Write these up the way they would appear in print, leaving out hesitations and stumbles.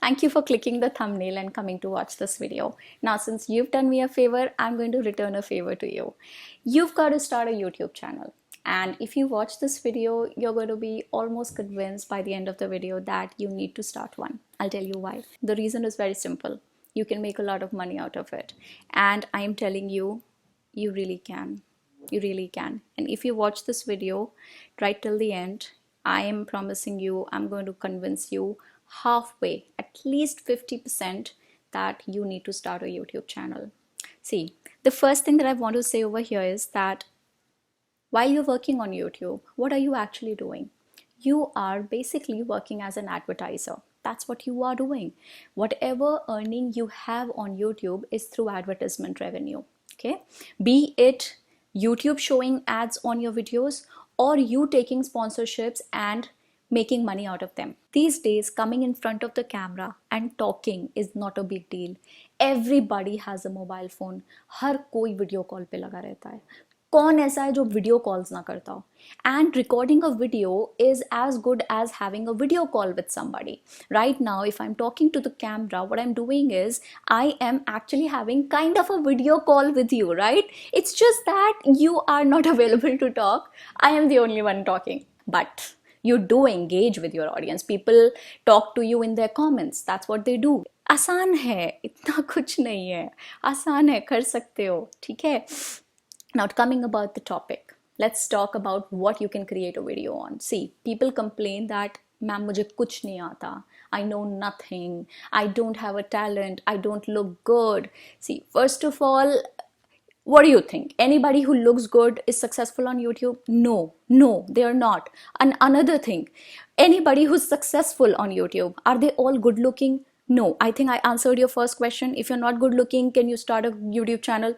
Thank you for clicking the thumbnail and coming to watch this video. Now, since you've done me a favor, I'm going to return a favor to you. You've got to start a YouTube channel. And if you watch this video, you're going to be almost convinced by the end of the video that you need to start one. I'll tell you why. The reason is very simple. You can make a lot of money out of it. And I'm telling you, you really can. You really can. And if you watch this video right till the end, I am promising you, I'm going to convince you halfway, at least 50%, that you need to start a YouTube channel. See, the first thing that I want to say over here is that while you're working on YouTube, what are you actually doing? You are basically working as an advertiser. That's what you are doing. Whatever earning you have on YouTube is through advertisement revenue. Okay, be it YouTube showing ads on your videos or you taking sponsorships and making money out of them. These days, coming in front of the camera and talking is not a big deal. Everybody has a mobile phone. हर कोई video call पे लगा रहता है. कौन ऐसा है जो video calls ना करता हो? And recording a video is as good as having a video call with somebody. Right now, if I'm talking to the camera, what I'm doing is I am actually having kind of a video call with you, right? It's just that you are not available to talk. I am the only one talking. But you do engage with your audience. People talk to you in their comments. That's what they do. आसान है, इतना कुछ नहीं है. आसान है, कर सकते हो, ठीक है? Now, coming about the topic, let's talk about what you can create a video on. See, people complain that ma'am मुझे कुछ नहीं आता, I know nothing, I don't have a talent, I don't look good. See, first of all, what do you think? Anybody who looks good is successful on YouTube? No, they are not. And another thing, anybody who's successful on YouTube, are they all good looking? No, I think I answered your first question. If you're not good looking, can you start a YouTube channel?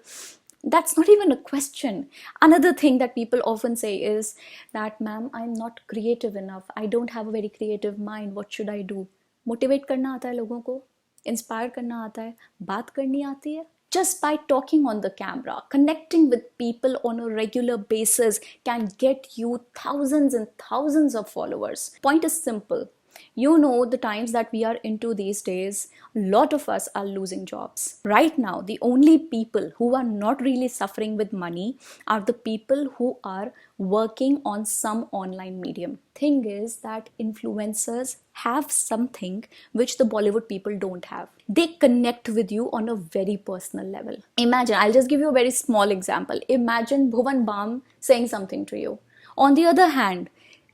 That's not even a question. Another thing that people often say is that, ma'am, I'm not creative enough. I don't have a very creative mind. What should I do? Motivate करना आता है लोगों को, inspire करना आता है, बात करनी आती है. Just by talking on the camera, connecting with people on a regular basis can get you thousands and thousands of followers. Point is simple. You know the times that we are into these days, a lot of us are losing jobs. Right now, the only people who are not really suffering with money are the people who are working on some online medium. Thing is that influencers have something which the Bollywood people don't have. They connect with you on a very personal level. Imagine, I'll just give you a very small example. Imagine Bhuvan Bam saying something to you. On the other hand,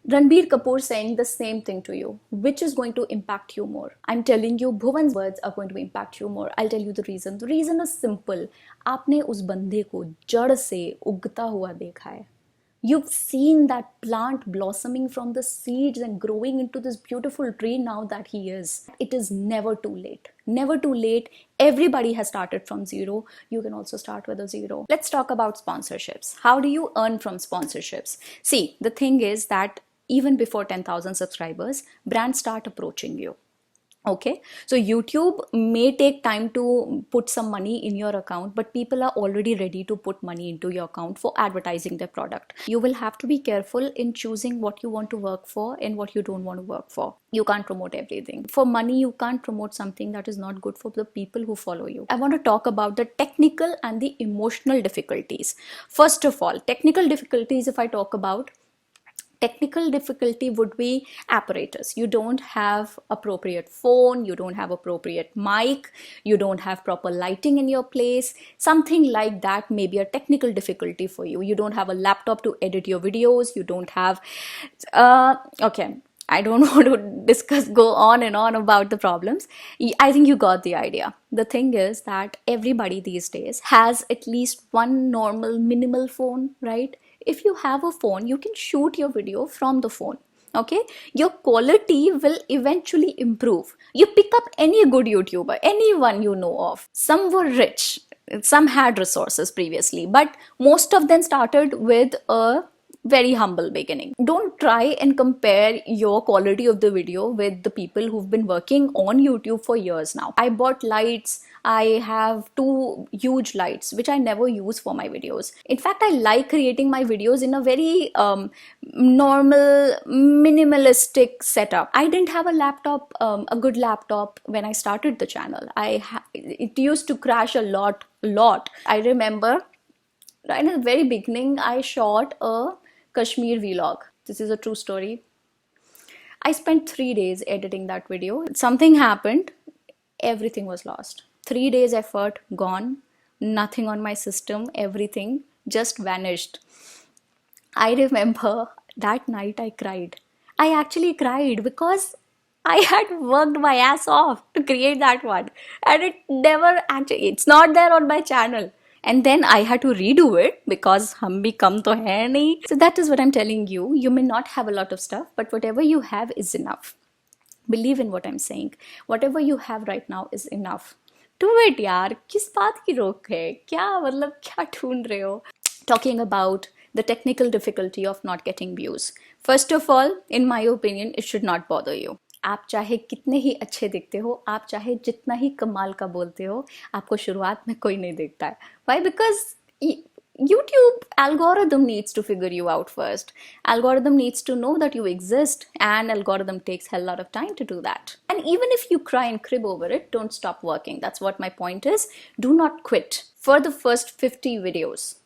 Ranbir Kapoor saying the same thing to you, which is going to impact you more? I'm telling you, Bhuvan's words are going to impact you more. I'll tell you the reason. The reason is simple. आपने उस बंदे को जड़ से उगता हुआ देखा है. You've seen that plant blossoming from the seeds and growing into this beautiful tree now that he is. It is never too late. Never too late. Everybody has started from zero. You can also start with a zero. Let's talk about sponsorships. How do you earn from sponsorships? See, the thing is that even before 10,000 subscribers, brands start approaching you. Okay, so YouTube may take time to put some money in your account, but people are already ready to put money into your account for advertising their product. You will have to be careful in choosing what you want to work for and what you don't want to work for. You can't promote everything. For money, you can't promote something that is not good for the people who follow you. I want to talk about the technical and the emotional difficulties. First of all, technical difficulties, if I talk about, technical difficulty would be apparatus. You don't have appropriate phone, you don't have appropriate mic, you don't have proper lighting in your place. Something like that may be a technical difficulty for you. You don't have a laptop to edit your videos, you don't have okay, I don't want to go on and on about the problems. I think you got the idea. The thing is that everybody these days has at least one normal minimal phone, right? If you have a phone, you can shoot your video from the phone. Okay, your quality will eventually improve. You pick up any good YouTuber, anyone you know of. Some were rich, some had resources previously, but most of them started with a very humble beginning. Don't try and compare your quality of the video with the people who've been working on YouTube for years now. I bought lights, I have two huge lights which I never use for my videos. In fact, I like creating my videos in a very normal, minimalistic setup. I didn't have a laptop, a good laptop when I started the channel. It used to crash a lot. I remember right in the very beginning, I shot a Kashmir vlog. This is a true story. I spent 3 days editing that video. Something happened, everything was lost. 3 days effort gone, nothing on my system, everything just vanished. I remember that night I cried. I actually cried because I had worked my ass off to create that one, and it never actually, it's not there on my channel. And then I had to redo it because hum bhi kam to hai nahi. So that is what I'm telling you. You may not have a lot of stuff, but whatever you have is enough. Believe in what I'm saying. Whatever you have right now is enough. Do it यार, किस बात की रोक है? क्या मतलब क्या ढूंढ रहे हो? Talking about the technical difficulty of not getting views. First of all, in my opinion, it should not bother you. आप चाहे कितने ही अच्छे दिखते हो, आप चाहे जितना ही कमाल का बोलते हो, आपको शुरुआत में कोई नहीं देखता है. Why? Because YouTube algorithm needs to figure you out first. Algorithm needs to know that you exist, and algorithm takes hell lot of time to do that. And even if you cry and crib over it, don't stop working. That's what my point is. Do not quit. For the first 50 videos,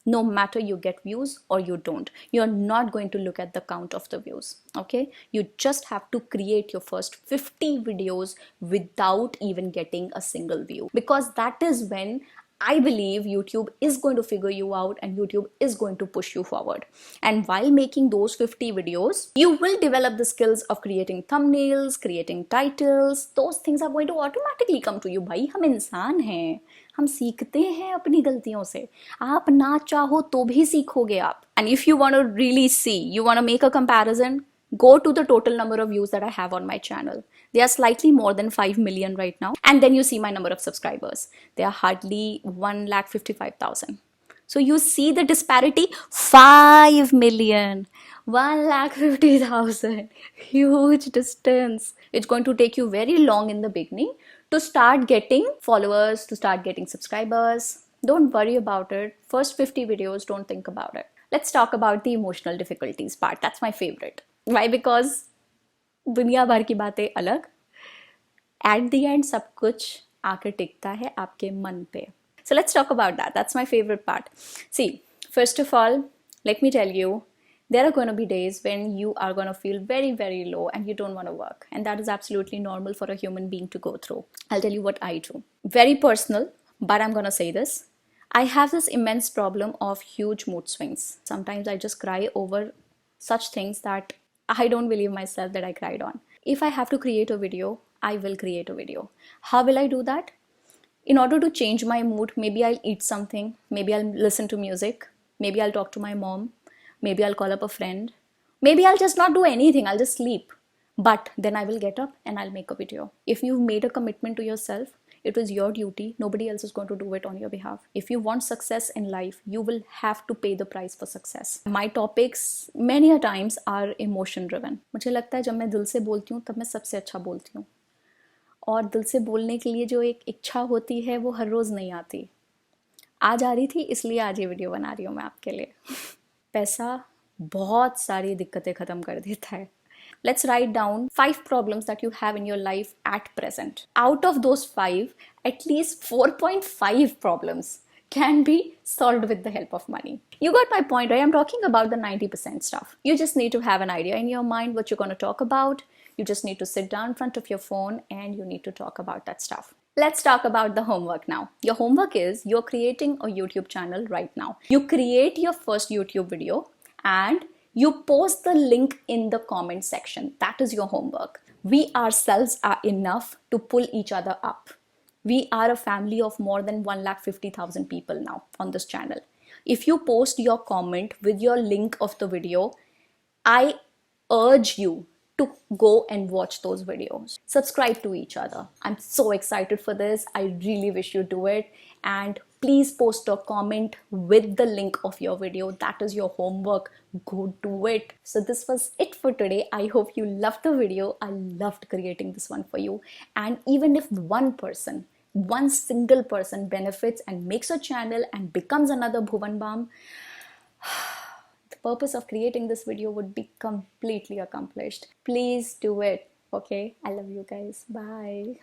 no matter you get views or you don't, you're not going to look at the count of the views. Okay, you just have to create your first 50 videos without even getting a single view, because that is when I believe YouTube is going to figure you out and YouTube is going to push you forward. And while making those 50 videos, you will develop the skills of creating thumbnails, creating titles. Those things are going to automatically come to you. भाई हम इंसान हैं, हम सीखते हैं अपनी गलतियों से. आप ना चाहो तो भी सीखोगे आप. And if you want to really see, you want to make a comparison, go to the total number of views that I have on my channel. They are slightly more than 5 million right now. And then you see my number of subscribers. They are hardly 1,55,000. So you see the disparity. 5 million, 1,50,000. Huge distance. It's going to take you very long in the beginning to start getting followers, to start getting subscribers. Don't worry about it. First 50 videos, don't think about it. Let's talk about the emotional difficulties part. That's my favorite. Why? Because दुनिया भर की बातें अलग, at the end सब कुछ आकर टिकता है आपके मन पे. So let's talk about that. That's my favorite part. See, first of all, let me tell you, there are going to be days when you are going to feel very, very low and you don't want to work. And that is absolutely normal for a human being to go through. I'll tell you what I do. Very personal, but I'm going to say this. I have this immense problem of huge mood swings. Sometimes I just cry over such things that I don't believe myself that I cried on. If I have to create a video, I will create a video. How will I do that? In order to change my mood, maybe I'll eat something, maybe I'll listen to music, maybe I'll talk to my mom, maybe I'll call up a friend, maybe I'll just not do anything, I'll just sleep. But then I will get up and I'll make a video. If you've made a commitment to yourself, it is your duty. Nobody else is going to do it on your behalf. If you want success in life, you will have to pay the price for success. My topics many a times are emotion driven. मुझे लगता है जब मैं दिल से बोलती हूँ तब मैं सबसे अच्छा बोलती हूँ. और दिल से बोलने के लिए जो एक इच्छा होती है वो हर रोज़ नहीं आती. आज आ रही थी, इसलिए आज ये वीडियो बना रही हूँ मैं आपके लिए. पैसा बहुत सारी दिक्कतें ख़त्म कर देता है. Let's write down 5 problems that you have in your life at present. Out of those 5, at least 4.5 problems can be solved with the help of money. You got my point, right? I'm talking about the 90% stuff. You just need to have an idea in your mind what you're going to talk about. You just need to sit down in front of your phone and you need to talk about that stuff. Let's talk about the homework now. Your homework is you're creating a YouTube channel right now. You create your first YouTube video and you post the link in the comment section. That is your homework. We ourselves are enough to pull each other up. We are a family of more than 1,50,000 people now on this channel. If you post your comment with your link of the video, I urge you to go and watch those videos. Subscribe to each other. I'm so excited for this. I really wish you do it. And please post a comment with the link of your video. That is your homework. Go do it. So this was it for today. I hope you loved the video. I loved creating this one for you. And even if one person one single person benefits and makes a channel and becomes another Bhuvan Bam, the purpose of creating this video would be completely accomplished. Please do it. Okay, I love you guys. Bye.